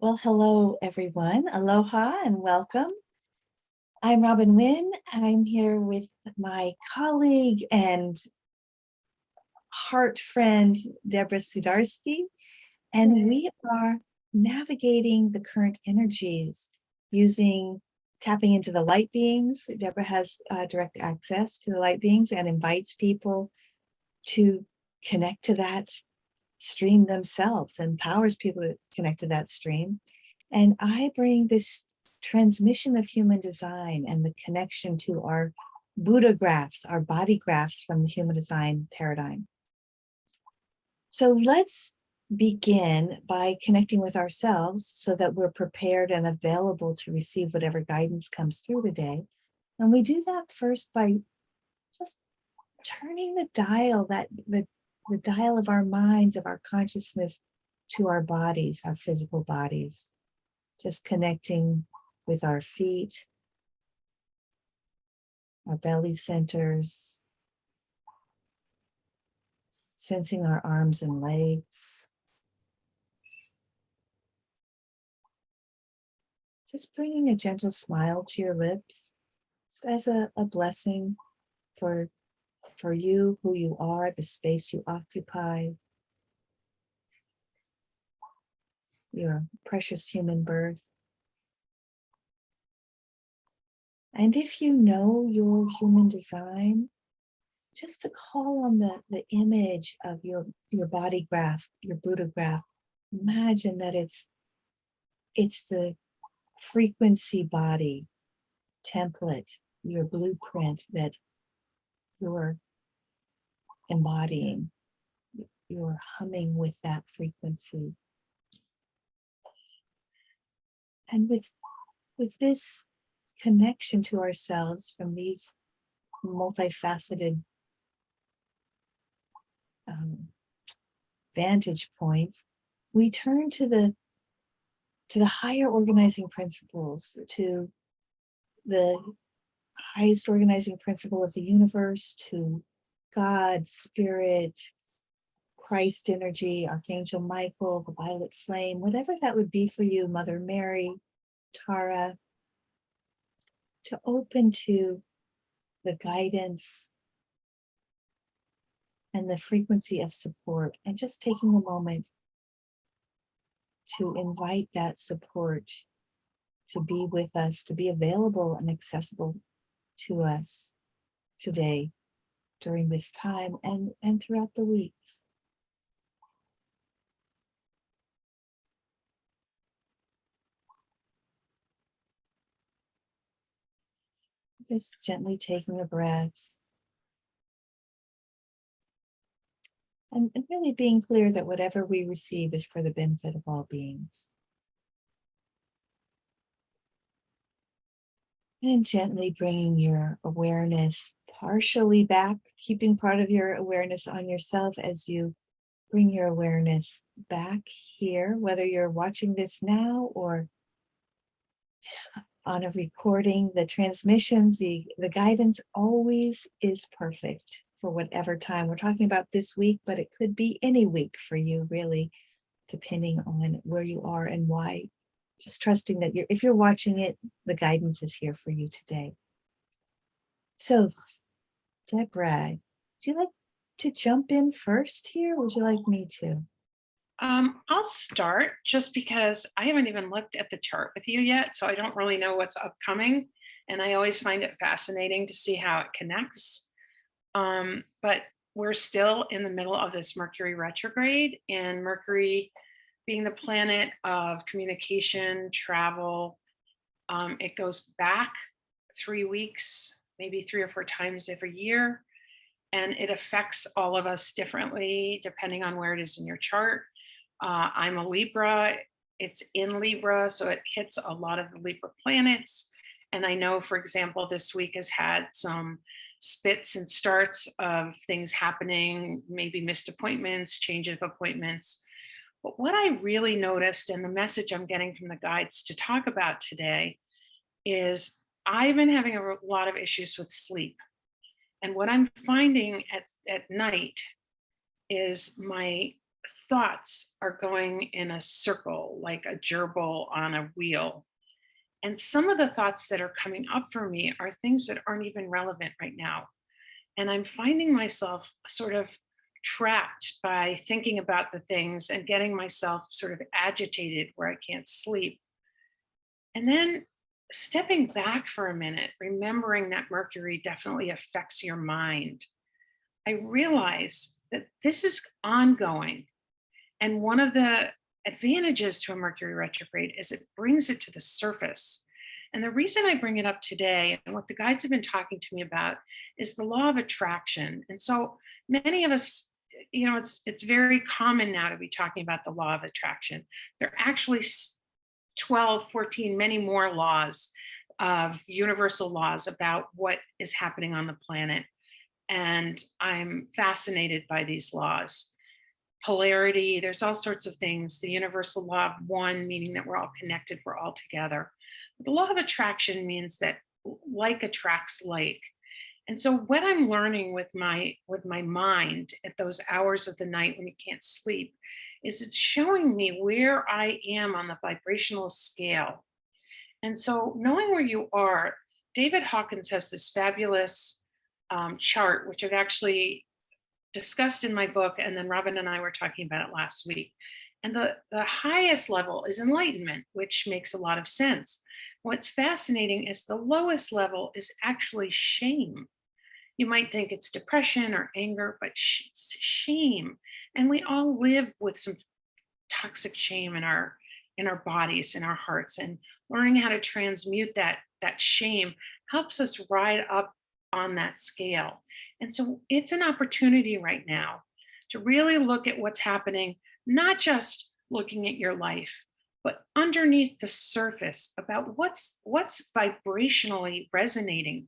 Well, hello, everyone. Aloha and welcome. I'm Robin Winn. I'm here with my colleague and heart friend, Deborah Sudarsky, and we are navigating the current energies using tapping into the light beings. Deborah has direct access to the light beings and invites people to connect to that stream themselves and empowers people to connect to that stream. And I bring this transmission of human design and the connection to our Buddha graphs, our body graphs from the human design paradigm. So let's begin by connecting with ourselves so that we're prepared and available to receive whatever guidance comes through today. And we do that first by just turning the dial, the dial of our minds, of our consciousness to our bodies, our physical bodies. Just connecting with our feet, our belly centers, sensing our arms and legs. Just bringing a gentle smile to your lips, just as a blessing for you, who you are, the space you occupy, your precious human birth. And if you know your human design, just to call on the image of your body graph, your Buddha graph. Imagine that it's the frequency body template, your blueprint that you're embodying. You're humming with that frequency. And with this connection to ourselves from these multifaceted vantage points, we turn to the higher organizing principles, to the highest organizing principle of the universe, to God, Spirit, Christ energy, Archangel Michael, the violet flame, whatever that would be for you, Mother Mary, Tara, to open to the guidance and the frequency of support, and just taking a moment to invite that support to be with us, to be available and accessible to us today during this time and throughout the week. Just gently taking a breath and really being clear that whatever we receive is for the benefit of all beings. And gently bringing your awareness partially back, keeping part of your awareness on yourself as you bring your awareness back here, whether you're watching this now or on a recording. The transmissions, the guidance always is perfect for whatever time. We're talking about this week, but it could be any week for you, really, depending on where you are and why. Just trusting that if you're watching it, the guidance is here for you today. So, Deborah, would you like to jump in first here? Or would you like me to? I'll start just because I haven't even looked at the chart with you yet, so I don't really know what's upcoming. And I always find it fascinating to see how it connects. But we're still in the middle of this Mercury retrograde, and Mercury being the planet of communication, travel, it goes back 3 weeks, maybe 3 or 4 times every year. And it affects all of us differently depending on where it is in your chart. I'm a Libra. It's in Libra, so it hits a lot of the Libra planets. And I know, for example, this week has had some spits and starts of things happening, maybe missed appointments, change of appointments. But what I really noticed, and the message I'm getting from the guides to talk about today, is I've been having a lot of issues with sleep. And what I'm finding at night is my thoughts are going in a circle like a gerbil on a wheel. And some of the thoughts that are coming up for me are things that aren't even relevant right now. And I'm finding myself sort of trapped by thinking about the things and getting myself sort of agitated where I can't sleep. And then stepping back for a minute, remembering that Mercury definitely affects your mind, I realize that this is ongoing. And one of the advantages to a Mercury retrograde is it brings it to the surface. And the reason I bring it up today and what the guides have been talking to me about is the law of attraction. And so many of us, it's very common now to be talking about the law of attraction. There are actually 12, 14, many more laws of universal laws about what is happening on the planet. And I'm fascinated by these laws. Polarity, there's all sorts of things. The universal law of one, meaning that we're all connected, we're all together. But the law of attraction means that like attracts like. And so what I'm learning with my mind at those hours of the night when you can't sleep is it's showing me where I am on the vibrational scale. And so knowing where you are, David Hawkins has this fabulous chart, which I've actually discussed in my book, and then Robin and I were talking about it last week. And the highest level is enlightenment, which makes a lot of sense. What's fascinating is the lowest level is actually shame. You might think it's depression or anger, but it's shame. And we all live with some toxic shame in our bodies, in our hearts, and learning how to transmute that shame helps us ride up on that scale. And so it's an opportunity right now to really look at what's happening, not just looking at your life, but underneath the surface about what's vibrationally resonating.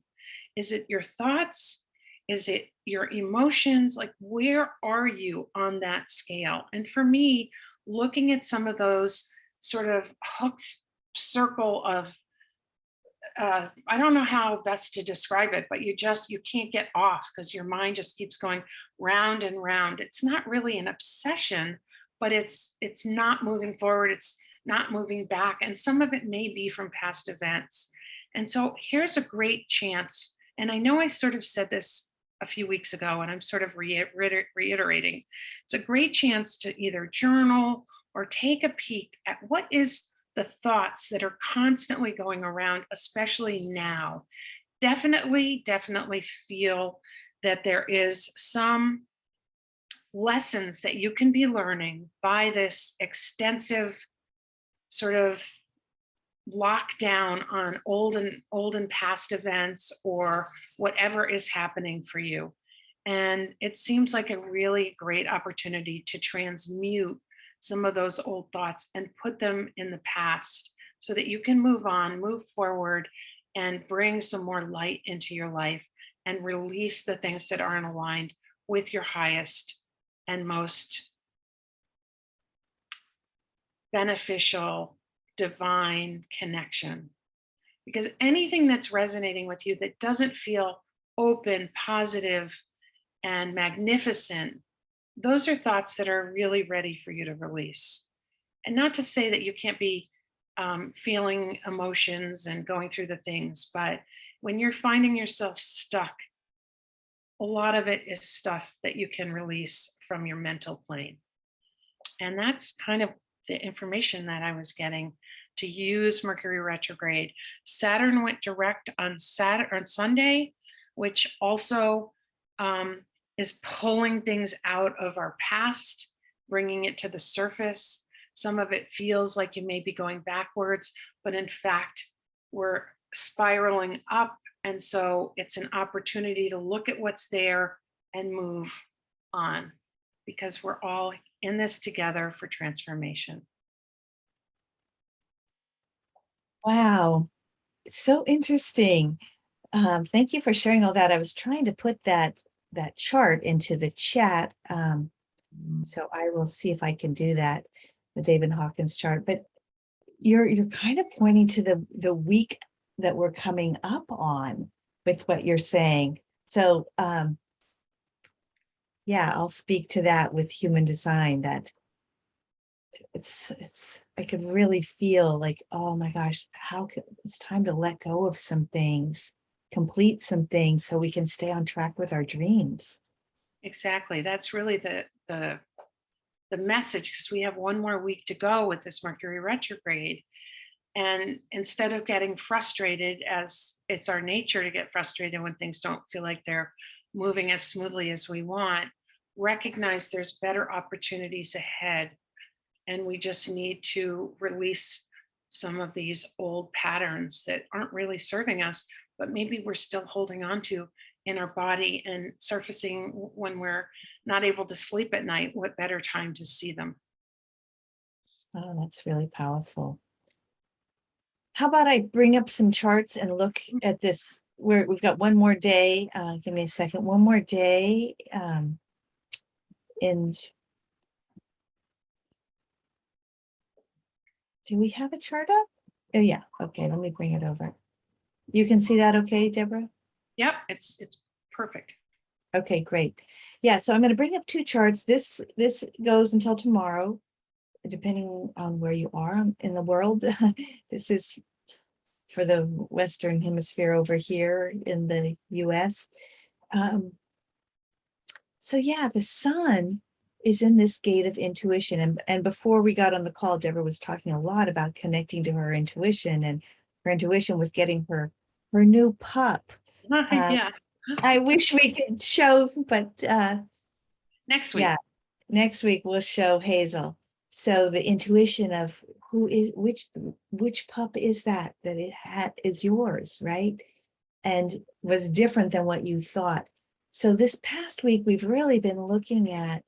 Is it your thoughts? Is it your emotions? Like, where are you on that scale? And for me, looking at some of those sort of hooked circle of I don't know how best to describe it, but you can't get off because your mind just keeps going round and round. It's not really an obsession, but it's not moving forward. It's not moving back, and some of it may be from past events. And so here's a great chance. And I know I sort of said this a few weeks ago, and I'm sort of reiterating. It's a great chance to either journal or take a peek at what is the thoughts that are constantly going around, especially now. Definitely feel that there is some lessons that you can be learning by this extensive sort of lockdown on old and past events or whatever is happening for you. And it seems like a really great opportunity to transmute some of those old thoughts and put them in the past so that you can move on, move forward, and bring some more light into your life and release the things that aren't aligned with your highest and most beneficial divine connection. Because anything that's resonating with you that doesn't feel open, positive, and magnificent, those are thoughts that are really ready for you to release. And not to say that you can't be feeling emotions and going through the things, but when you're finding yourself stuck, a lot of it is stuff that you can release from your mental plane. And that's kind of the information that I was getting to use Mercury retrograde. Saturn went direct on Sunday, which also is pulling things out of our past, bringing it to the surface. Some of it feels like you may be going backwards, but in fact, we're spiraling up. And so it's an opportunity to look at what's there and move on because we're all in this together for transformation. Wow, it's so interesting. Thank you for sharing all that. I was trying to put that chart into the chat. So I will see if I can do that, the David Hawkins chart. But you're kind of pointing to the week that we're coming up on with what you're saying. So yeah, I'll speak to that with human design, that I could really feel like, oh my gosh, it's time to let go of some things, complete some things so we can stay on track with our dreams. Exactly. That's really the message, because we have one more week to go with this Mercury retrograde. And instead of getting frustrated, as it's our nature to get frustrated when things don't feel like they're moving as smoothly as we want, recognize there's better opportunities ahead. And we just need to release some of these old patterns that aren't really serving us, but maybe we're still holding on to in our body and surfacing when we're not able to sleep at night. What better time to see them? Oh, that's really powerful. How about I bring up some charts and look at this? We've got one more day. Give me a second. One more day in. Do we have a chart up? Oh yeah. Okay, let me bring it over. You can see that okay, Deborah? Yep, it's perfect. Okay, great. Yeah, so I'm going to bring up two charts. This goes until tomorrow, depending on where you are in the world. This is for the Western Hemisphere over here in the US. Um, so yeah, the sun is in this gate of intuition. And before we got on the call, Deborah was talking a lot about connecting to her intuition, and her intuition was getting her new pup. Uh, Yeah, I wish we could show, but next yeah, week. next week we'll show Hazel. So the intuition of who is which pup is that is yours, right? And was different than what you thought. So this past week we've really been looking at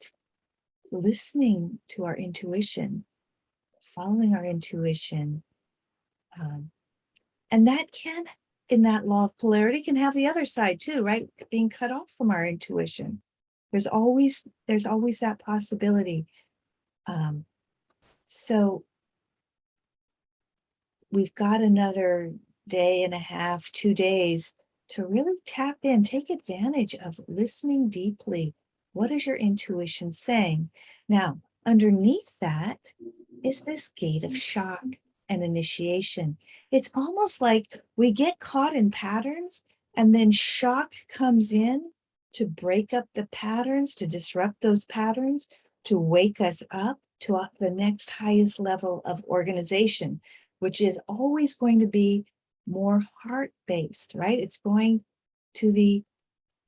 listening to our intuition, following our intuition, um, and that can, in that law of polarity, can have the other side too, right? Being cut off from our intuition. There's always that possibility. Um, so we've got another day and a half, 2 days to really tap in, take advantage of listening deeply. What is your intuition saying? Now, underneath that is this gate of shock and initiation. It's almost like we get caught in patterns and then shock comes in to break up the patterns, to disrupt those patterns, to wake us up to the next highest level of organization, which is always going to be more heart-based, right? It's going to the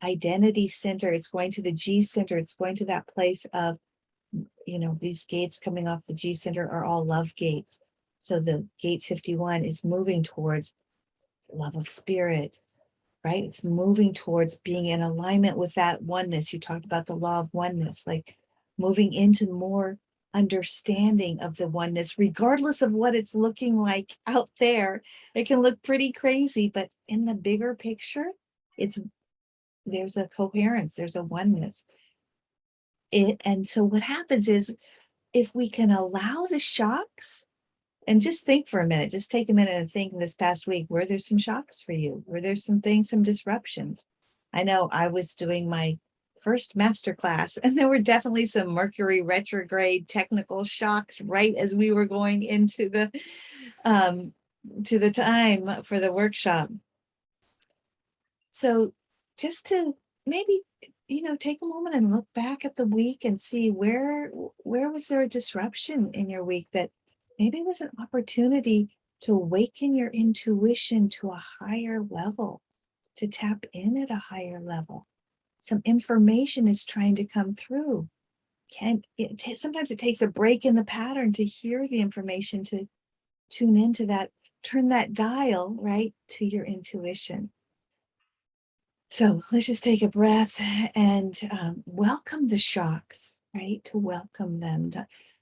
identity center, it's going to the G center, it's going to that place of, these gates coming off the G center are all love gates. So the gate 51 is moving towards love of spirit, right? It's moving towards being in alignment with that oneness. You talked about the law of oneness, like moving into more understanding of the oneness, regardless of what it's looking like out there. It can look pretty crazy, but in the bigger picture, it's there's a coherence, there's a oneness. And so what happens is, if we can allow the shocks, and just think for a minute, just take a minute and think, in this past week, were there some shocks for you? Were there some things, some disruptions? I know I was doing my first master class, and there were definitely some Mercury retrograde technical shocks right as we were going into um, the time for the workshop. So just to maybe, take a moment and look back at the week and see where was there a disruption in your week that maybe was an opportunity to awaken your intuition to a higher level, to tap in at a higher level. Some information is trying to come through. Sometimes it takes a break in the pattern to hear the information, to tune into that, turn that dial right to your intuition. So let's just take a breath and welcome the shocks, right? To welcome them.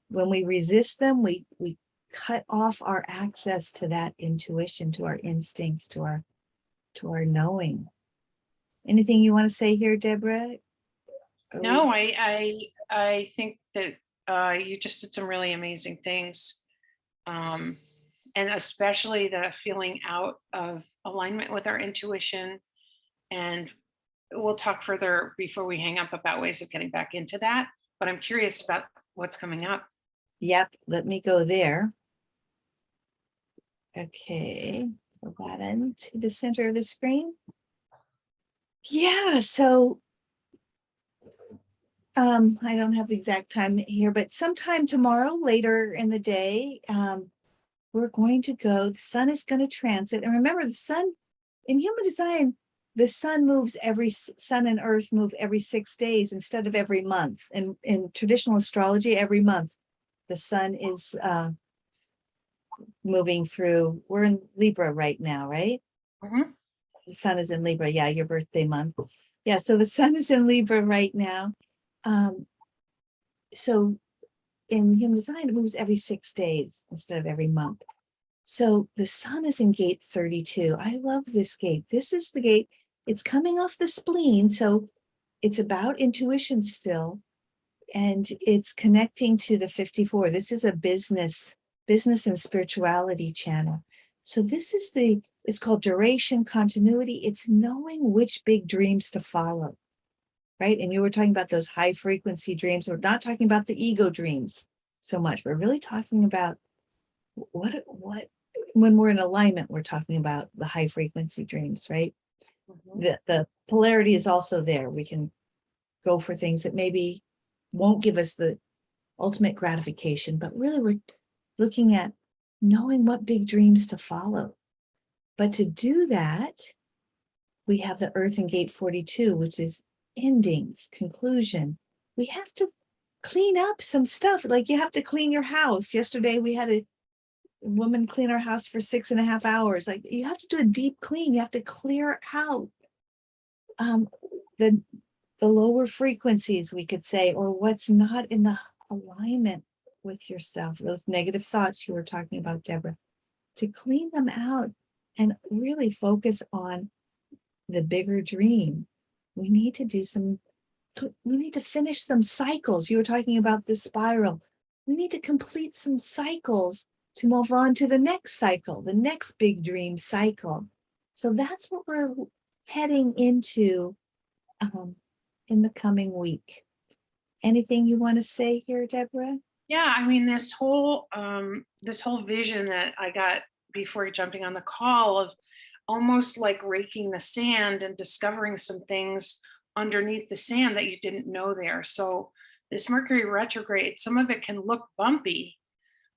When we resist them, we cut off our access to that intuition, to our instincts, to our knowing. Anything you want to say here, Deborah? Are we? No, I think that you just did some really amazing things, um, and especially the feeling out of alignment with our intuition and we'll talk further before we hang up about ways of getting back into that. But I'm curious about what's coming up. Yep, let me go there. Okay, pull that into the center of the screen. Yeah, so I don't have the exact time here, but sometime tomorrow, later in the day, we're going to go, the sun is going to transit. And remember, the sun in human design, the sun moves sun and earth move every 6 days instead of every month. And in traditional astrology, every month, the sun is moving through, we're in Libra right now, right? Mhm. The sun is in Libra. Yeah, your birthday month. Yeah, so the sun is in Libra right now. Um, so in human design, it moves every 6 days instead of every month. So the sun is in gate 32. I love this gate. This is the gate. It's coming off the spleen. So it's about intuition still. And it's connecting to the 54. This is a business and spirituality channel. So this is it's called duration, continuity. It's knowing which big dreams to follow, right? And you were talking about those high frequency dreams. We're not talking about the ego dreams so much. We're really talking about what when we're in alignment, we're talking about the high frequency dreams, right? Mhm. The polarity is also there. We can go for things that maybe won't give us the ultimate gratification, but really we're looking at knowing what big dreams to follow. But to do that, we have the Earth in gate 42, which is endings, conclusion. We have to clean up some stuff. Like you have to clean your house. Yesterday we had a woman clean our house for 6.5 hours. Like you have to do a deep clean. You have to clear out um, the lower frequencies, we could say, or what's not in the alignment with yourself. Those negative thoughts you were talking about, Deborah, to clean them out and really focus on the bigger dream. We need to do some. We need to finish some cycles. You were talking about the spiral. We need to complete some cycles to move on to the next cycle, the next big dream cycle. So that's what we're heading into in the coming week. Anything you want to say here, Deborah? Yeah, I mean, this whole vision that I got before jumping on the call of almost like raking the sand and discovering some things underneath the sand that you didn't know there. So this Mercury retrograde, some of it can look bumpy,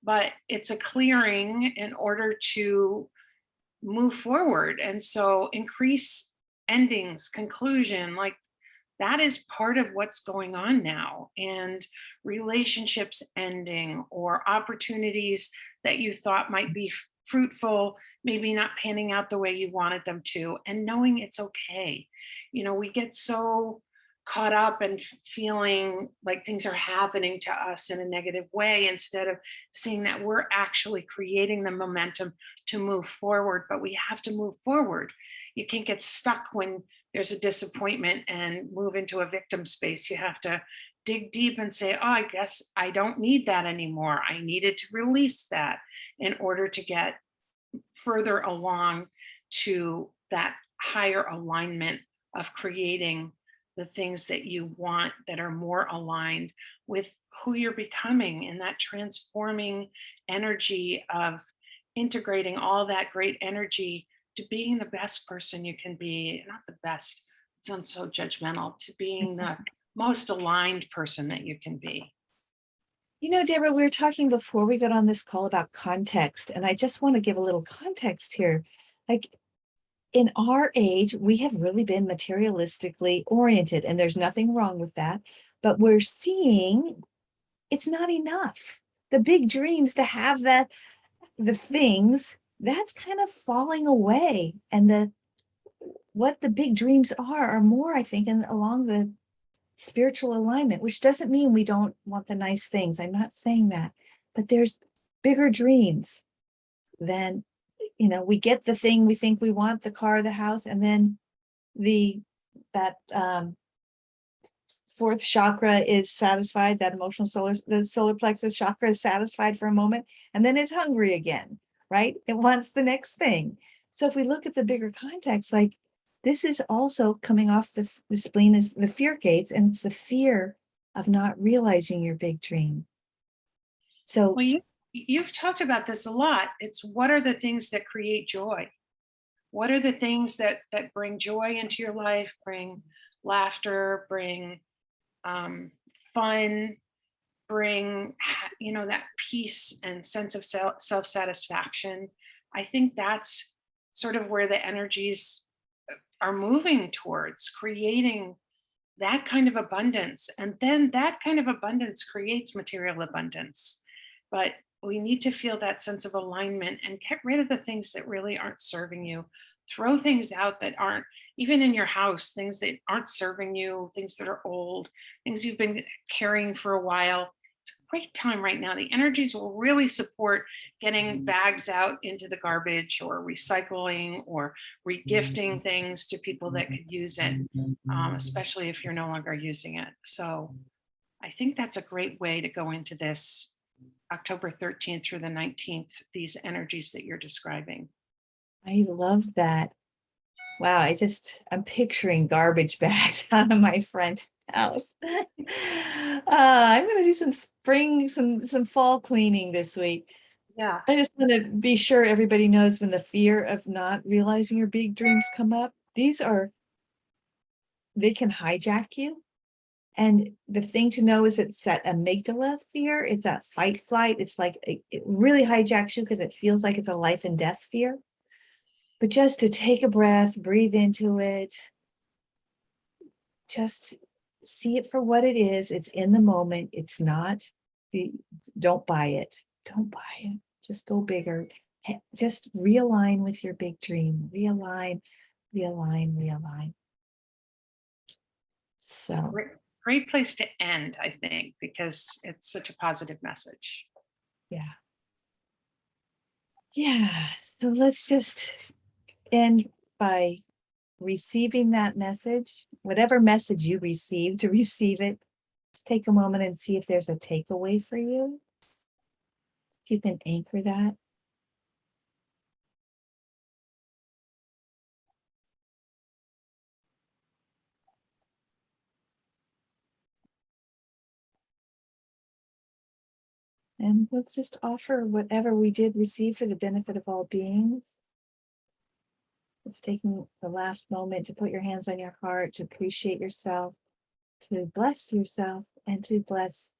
but it's a clearing in order to move forward. And so increase endings, conclusion, like that is part of what's going on now. And relationships ending or opportunities that you thought might be fruitful, maybe not panning out the way you wanted them to, and knowing it's okay. We get so caught up and feeling like things are happening to us in a negative way instead of seeing that we're actually creating the momentum to move forward. But we have to move forward. You can't get stuck when there's a disappointment and move into a victim space. You have to dig deep and say, oh, I guess I don't need that anymore. I needed to release that in order to get further along to that higher alignment of creating the things that you want that are more aligned with who you're becoming, and that transforming energy of integrating all that great energy to being the best person you can be. Not the best, it sounds so judgmental, to being the most aligned person that you can be. Deborah, we were talking before we got on this call about context, and I just want to give a little context here. Like in our age, we have really been materialistically oriented, and there's nothing wrong with that. But we're seeing it's not enough. The big dreams to have the things, that's kind of falling away. And what the big dreams are more, I think, along the spiritual alignment, which doesn't mean we don't want the nice things. I'm not saying that, but there's bigger dreams than, we get the thing we think we want, the car, the house, and then that fourth chakra is satisfied, that the solar plexus chakra is satisfied for a moment, and then it's hungry again, right? It wants the next thing. So if we look at the bigger context, like this is also coming off the spleen is the fear gates, and it's the fear of not realizing your big dream. So Well, you've talked about this a lot. It's what are the things that create joy? What are the things that bring joy into your life, bring laughter, bring fun, bring that peace and sense of self-satisfaction? I think that's sort of where the energies are moving towards, creating that kind of abundance. And then that kind of abundance creates material abundance. But we need to feel that sense of alignment and get rid of the things that really aren't serving you. Throw things out that aren't, even in your house, things that aren't serving you, things that are old, things you've been carrying for a while. It's a great time right now. The energies will really support getting bags out into the garbage or recycling or regifting things to people that could use it, especially if you're no longer using it. So I think that's a great way to go into this October 13th through the 19th, these energies that you're describing. I love that. Wow, I'm picturing garbage bags out of my front house. I'm gonna do some spring, some fall cleaning this week. Yeah. I just want to be sure everybody knows when the fear of not realizing your big dreams come up, they can hijack you. And the thing to know is it's that amygdala fear, it's that fight flight. It's like it really hijacks you because it feels like it's a life and death fear. But just to take a breath, breathe into it, just see it for what it is. It's in the moment. It's not, don't buy it. Don't buy it. Just go bigger. Just realign with your big dream. Realign, realign, realign. So, Great place to end, I think, because it's such a positive message. yeah. Yeah. So let's just end by receiving that message, whatever message you receive, to receive it. Let's take a moment and see if there's a takeaway for you. If you can anchor that. And let's just offer whatever we did receive for the benefit of all beings. It's taking the last moment to put your hands on your heart, to appreciate yourself, to bless yourself, and to bless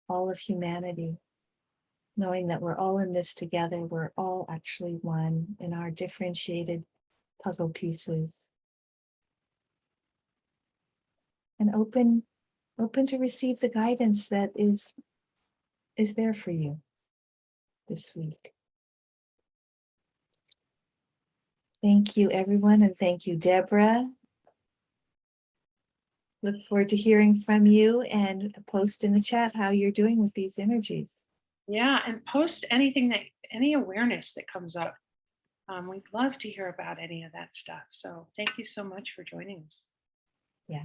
all of humanity, knowing that we're all in this together. We're all actually one in our differentiated puzzle pieces. And open to receive the guidance that is there for you this week. Thank you, everyone, and thank you, Deborah. Look forward to hearing from you, and post in the chat how you're doing with these energies. Yeah, and post any awareness that comes up. We'd love to hear about any of that stuff. So thank you so much for joining us. Yeah.